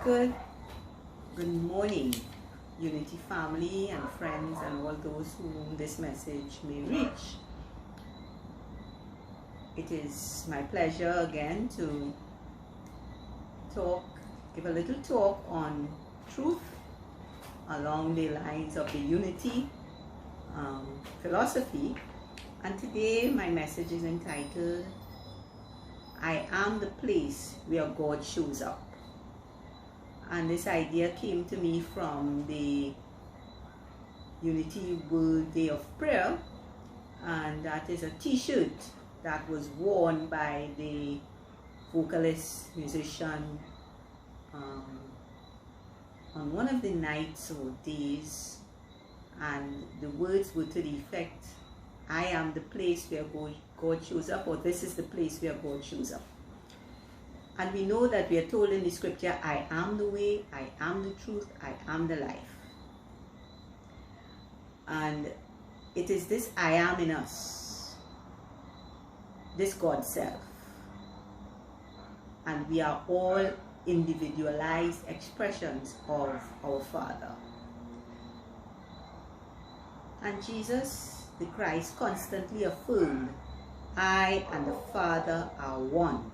Good morning, Unity family and friends and all those whom this message may reach. It is my pleasure again to give a little talk on truth along the lines of the Unity philosophy. And today my message is entitled, I am the place where God shows up. And this idea came to me from the Unity World Day of Prayer, and that is a t-shirt that was worn by the vocalist musician on one of the nights or days, and the words were to the effect, I am the place where God shows up, or this is the place where God shows up. And we know that we are told in the scripture, I am the way, I am the truth, I am the life. And it is this I am in us, this God self. And we are all individualized expressions of our Father. And Jesus, the Christ, constantly affirmed, I and the Father are one.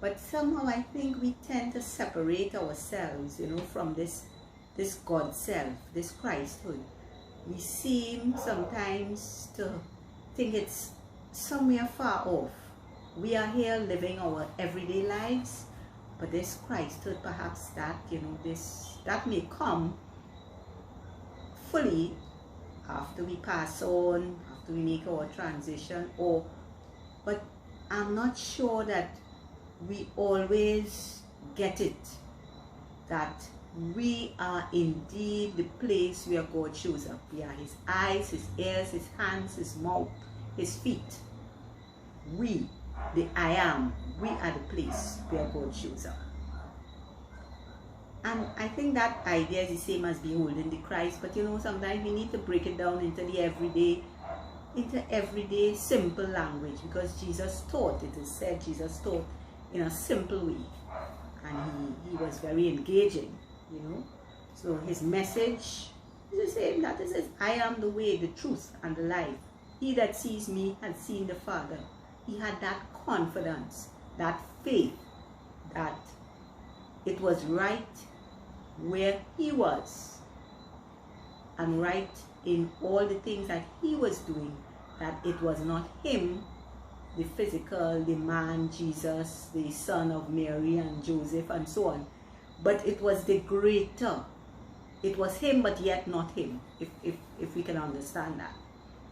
But somehow I think we tend to separate ourselves, from this God self, this Christhood. We seem sometimes to think it's somewhere far off. We are here living our everyday lives, but this Christhood, perhaps that, that may come fully after we pass on, after we make our transition, but I'm not sure that we always get it, that we are indeed the place where God shows up. We are His eyes, His ears, His hands, His mouth, His feet. We, the I am, we are the place where God shows up. And I think that idea is the same as beholding the Christ, but sometimes we need to break it down into everyday simple language, because Jesus taught, it is said Jesus taught in a simple way, and he was very engaging, so his message is the same. That is, I am the way, the truth, and the life. He that sees me has seen the Father. He had that confidence, that faith, that it was right where he was, and right in all the things that he was doing, that it was not him, the physical, the man, Jesus, the son of Mary and Joseph and so on, but it was the greater. It was him, but yet not him, if we can understand that.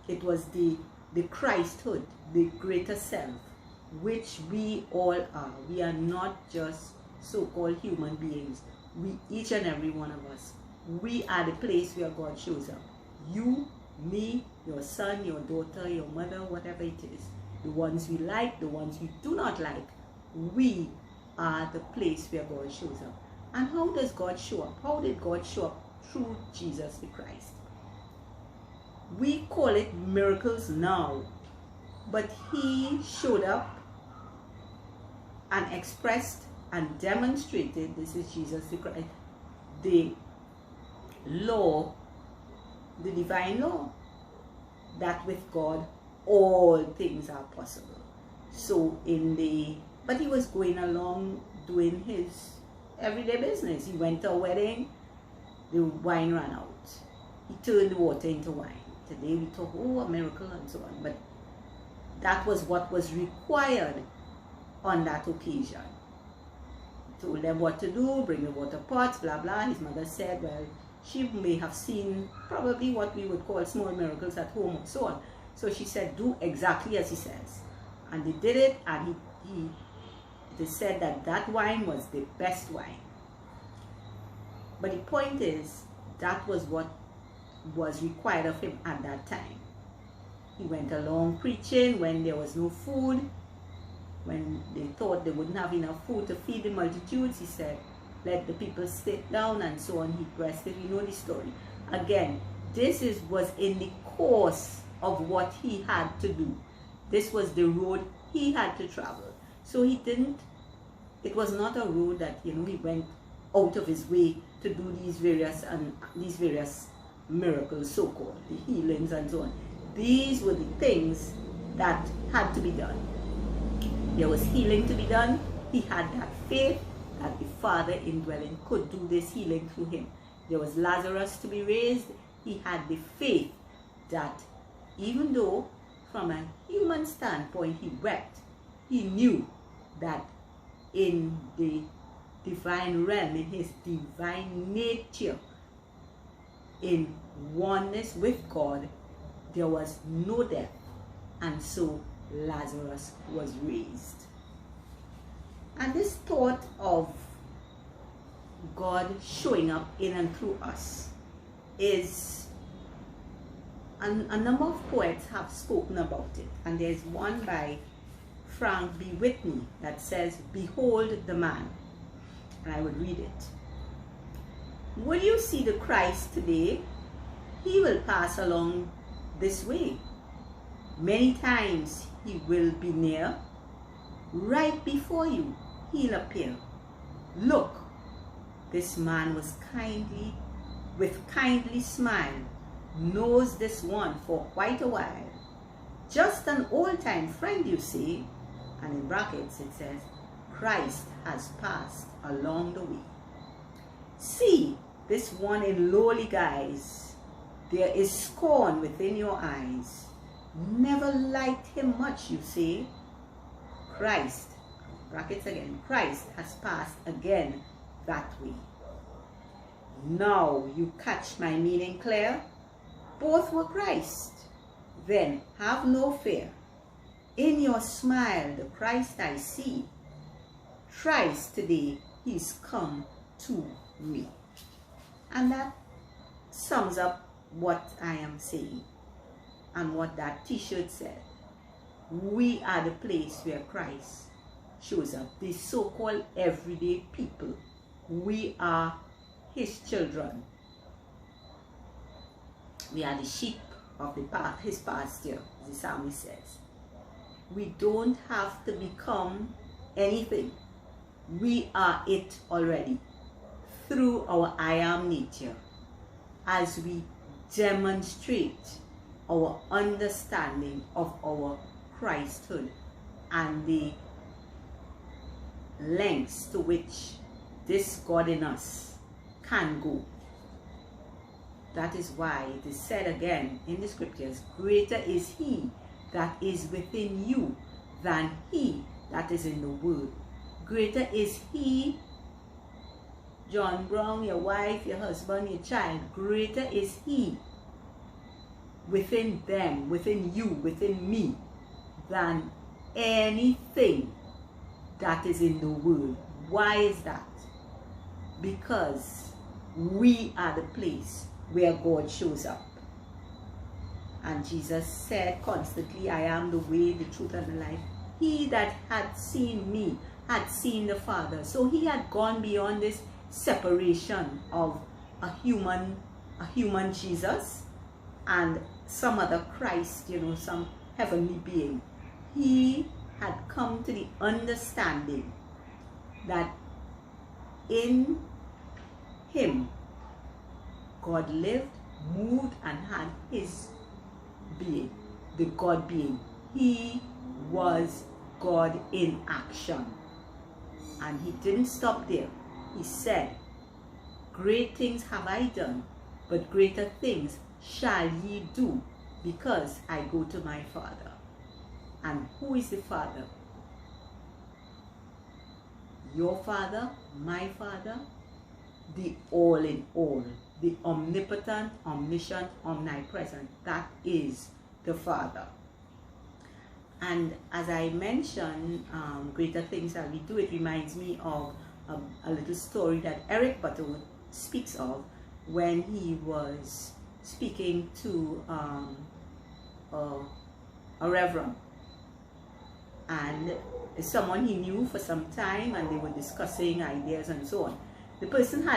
It was the Christhood, the greater self, which we all are. We are not just so-called human beings. We, each and every one of us, we are the place where God shows up. You, me, your son, your daughter, your mother, whatever it is. The ones we like, the ones we do not like, we are the place where God shows up. And how does God show up? How did God show up? Through Jesus the Christ. We call it miracles now, but he showed up and expressed and demonstrated, this is Jesus the Christ, the law, the divine law, that with God all things are possible. So but he was going along doing his everyday business. He went to a wedding, the wine ran out. He turned the water into wine. Today we talk, a miracle and so on, but that was what was required on that occasion. He told them what to do, bring the water pots, blah blah. His mother said, well, she may have seen probably what we would call small miracles at home and so on. So she said, do exactly as he says. And they did it, and they said that wine was the best wine. But the point is, that was what was required of him at that time. He went along preaching when there was no food, when they thought they wouldn't have enough food to feed the multitudes. He said, let the people sit down and so on. He pressed it. You know the story. Again, this was in the course of what he had to do. This was the road he had to travel. So he didn't it was not a road that, you know, he went out of his way to do these various miracles, so-called, the healings and so on. These were the things that had to be done. There was healing to be done. He had that faith that the Father indwelling could do this healing through him. There was Lazarus to be raised. He had the faith that even though from a human standpoint he wept, he knew that in the divine realm, in his divine nature, in oneness with God, there was no death, and so Lazarus was raised. And this thought of God showing up in and through us is, a number of poets have spoken about it, and there's one by Frank B. Whitney that says, "Behold the man," and I would read it. "Will you see the Christ today? He will pass along this way. Many times he will be near. Right before you he'll appear. Look, this man was with kindly smile, knows this one for quite a while. Just an old-time friend, you see." And in brackets it says, "Christ has passed along the way. See this one in lowly guise. There is scorn within your eyes. Never liked him much, you say. Christ," brackets again, "Christ has passed again that way. Now you catch my meaning clear? Both were Christ. Then have no fear. In your smile the Christ I see. Thrice today he's come to me." And that sums up what I am saying and what that t-shirt said. We are the place where Christ shows up. The so-called everyday people. We are his children. We are the sheep of his pasture, as the psalmist says. We don't have to become anything. We are it already through our I am nature, as we demonstrate our understanding of our Christhood and the lengths to which this God in us can go. That is why it is said again in the scriptures, "Greater is he that is within you than he that is in the world." Greater is he, John Brown, your wife, your husband, your child. Greater is he within them, within you, within me, than anything that is in the world. Why is that? Because we are the place where God shows up. And Jesus said constantly, "I am the way, the truth, and the life." He that had seen me had seen the Father. So he had gone beyond this separation of a human Jesus and some other Christ, you know, some heavenly being. He had come to the understanding that in him God lived, moved, and had his being, the God being. He was God in action. And he didn't stop there. He said, "Great things have I done, but greater things shall ye do, because I go to my Father." And who is the Father? Your Father, my Father, the all in all, the omnipotent, omniscient, omnipresent. That is the Father. And as I mentioned, greater things shall we do, it reminds me of a little story that Eric Butterworth speaks of when he was speaking to a reverend, and someone he knew for some time, and they were discussing ideas and so on. The person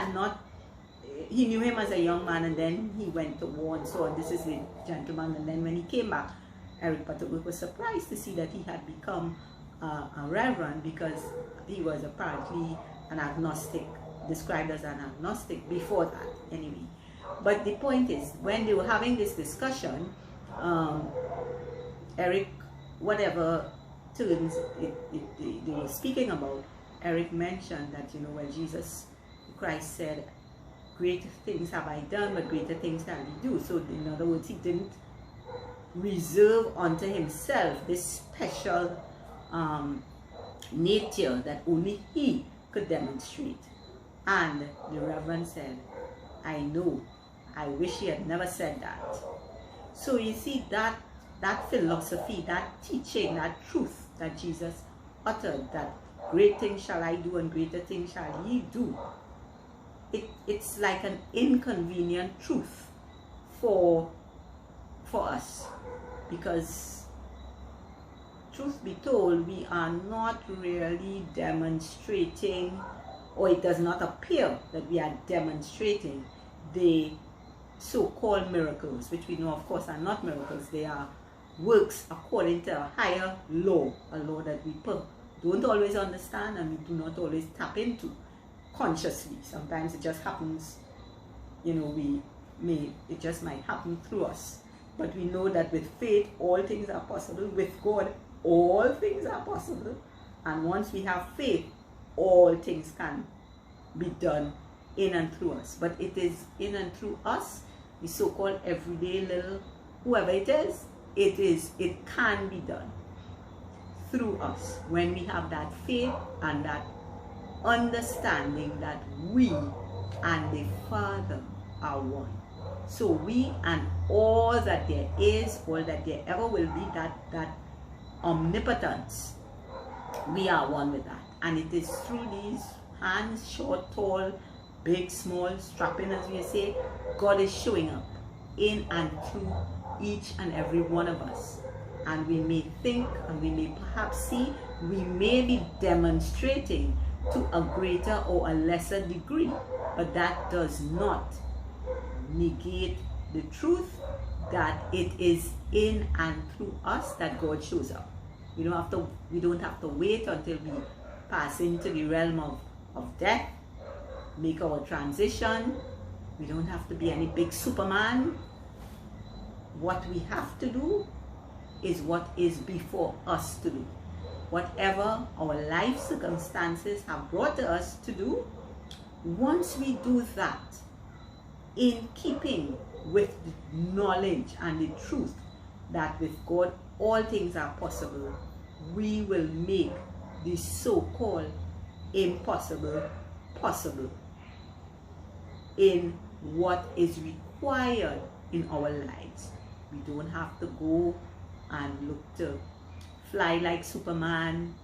he knew him as a young man, and then he went to war and so on. This is the gentleman, and then when he came back, Eric Butterworth was surprised to see that he had become a reverend because he was apparently an agnostic, described as an agnostic before that anyway. But the point is, when they were having this discussion, Eric, whatever terms they were speaking about, Eric mentioned that, you know, when Jesus Christ said, greater things have I done, but greater things shall he do. So in other words, he didn't reserve unto himself this special nature that only he could demonstrate. And the Reverend said, I know, I wish he had never said that. So you see, that philosophy, that teaching, that truth that Jesus uttered, that great things shall I do and greater things shall ye do, it's like an inconvenient truth for us, because truth be told, we are not really demonstrating, or it does not appear that we are demonstrating the so-called miracles, which we know of course are not miracles. They are works according to a higher law, a law that we don't always understand and we do not always tap into consciously. Sometimes it just happens, you know, it just might happen through us. But we know that with faith, all things are possible. With God, all things are possible. And once we have faith, all things can be done in and through us. But it is in and through us, the so-called everyday little, whoever it is, it can be done through us when we have that faith and that understanding that we and the Father are one. So we and all that there is, all that there ever will be, that omnipotence, we are one with that. And it is through these hands, short, tall, big, small, strapping as we say, God is showing up in and through each and every one of us. And we may think, and we may perhaps see, we may be demonstrating to a greater or a lesser degree, but that does not negate the truth that it is in and through us that God shows up. We don't have to wait until we pass into the realm of death, make our transition. We don't have to be any big Superman. What we have to do is what is before us to do. Whatever our life circumstances have brought us to do, once we do that, in keeping with the knowledge and the truth that with God all things are possible, we will make the so-called impossible possible in what is required in our lives. We don't have to go and look to fly like Superman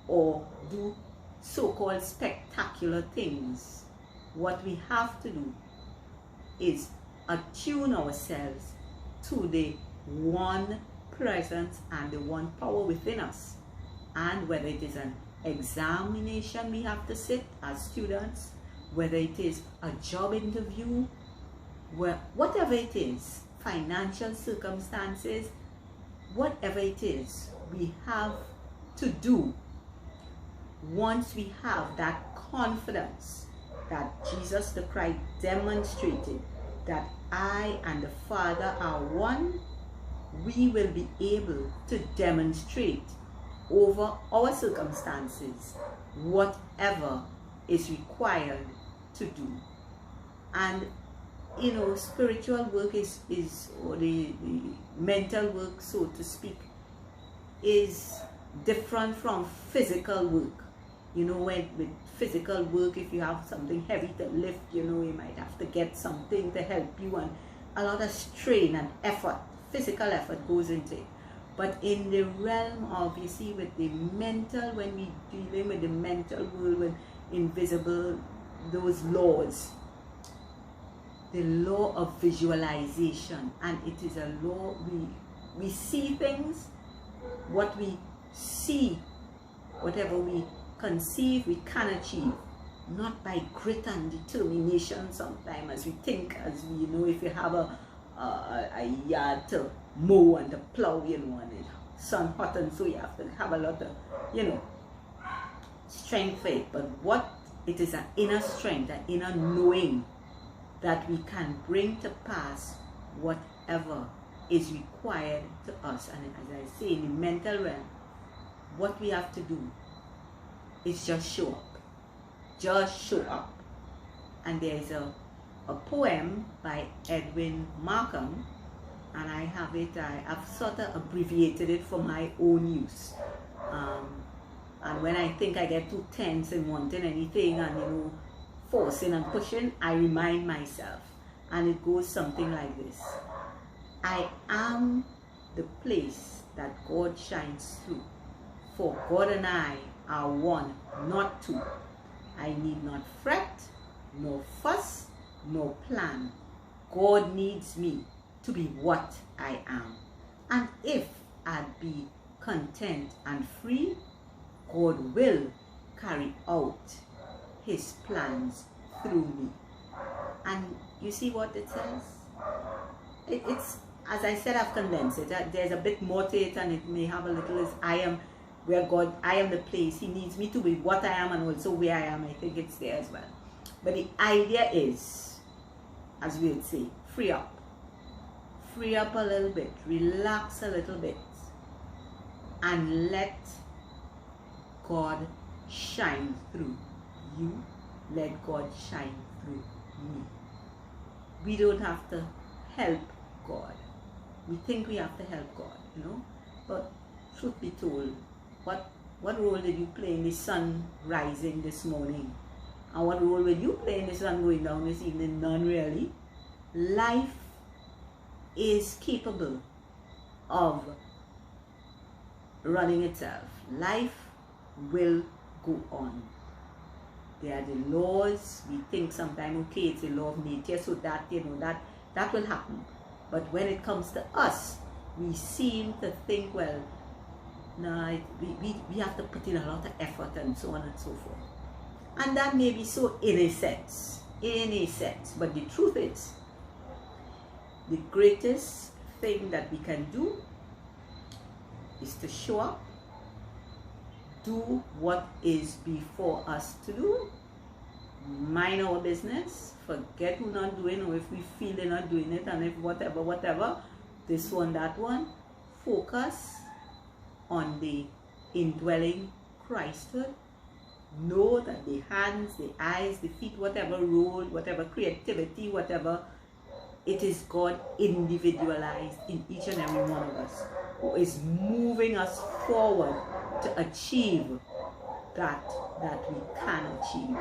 or do so-called spectacular things. What we have to do is attune ourselves to the one presence and the one power within us. And whether it is an examination we have to sit as students, whether it is a job interview, whatever it is, financial circumstances, whatever it is, we have to do. Once we have that confidence that Jesus the Christ demonstrated that I and the Father are one, we will be able to demonstrate over our circumstances whatever is required to do. And you know, spiritual work or the mental work, so to speak, is different from physical work. You know, with physical work, if you have something heavy to lift, you know, you might have to get something to help you, and a lot of strain and effort, physical effort goes into it. But in the realm of, you see, with the mental, when we dealing with the mental world, with invisible, those laws, the law of visualization, and it is a law, we see things, what we see, whatever we conceive, we can achieve, not by grit and determination sometimes, as we think, as we, you know, if you have a yard to mow and to plow, you know, and sun hot, and so you have to have a lot of, strength for it. But what it is, an inner strength, an inner knowing that we can bring to pass whatever is required to us. And as I say, in the mental realm, what we have to do is just show up. Just show up. And there is a poem by Edwin Markham, and I have it, I've sort of abbreviated it for my own use. And when I think I get too tense and wanting anything and forcing and pushing, I remind myself. And it goes something like this. I am the place that God shines through. For God and I are one, not two. I need not fret, nor fuss, nor plan. God needs me to be what I am. And if I'd be content and free, God will carry out His plans through me. And you see what it says? It's, as I said, I've condensed it. There's a bit more to it, and it may have a little as I am where God, I am the place. He needs me to be what I am and also where I am. I think it's there as well. But the idea is, as we would say, free up. Free up a little bit. Relax a little bit. And let God shine through you. Let God shine through me. We don't have to help God. We think we have to help God, But truth be told, what role did you play in the sun rising this morning? And what role will you play in the sun going down this evening? None really. Life is capable of running itself. Life will go on. There are the laws. We think sometimes, okay, it's a law of nature, so that, that will happen. But when it comes to us, we seem to think, well, no, we have to put in a lot of effort and so on and so forth. And that may be so in a sense. But the truth is, the greatest thing that we can do is to show up, do what is before us to do, mind our business, forget we're not doing, or if we feel they're not doing it, and if whatever, this one, that one, focus on the indwelling Christhood. Know that the hands, the eyes, the feet, whatever role, whatever creativity, whatever, it is God individualized in each and every one of us, who is moving us forward to achieve that we can achieve.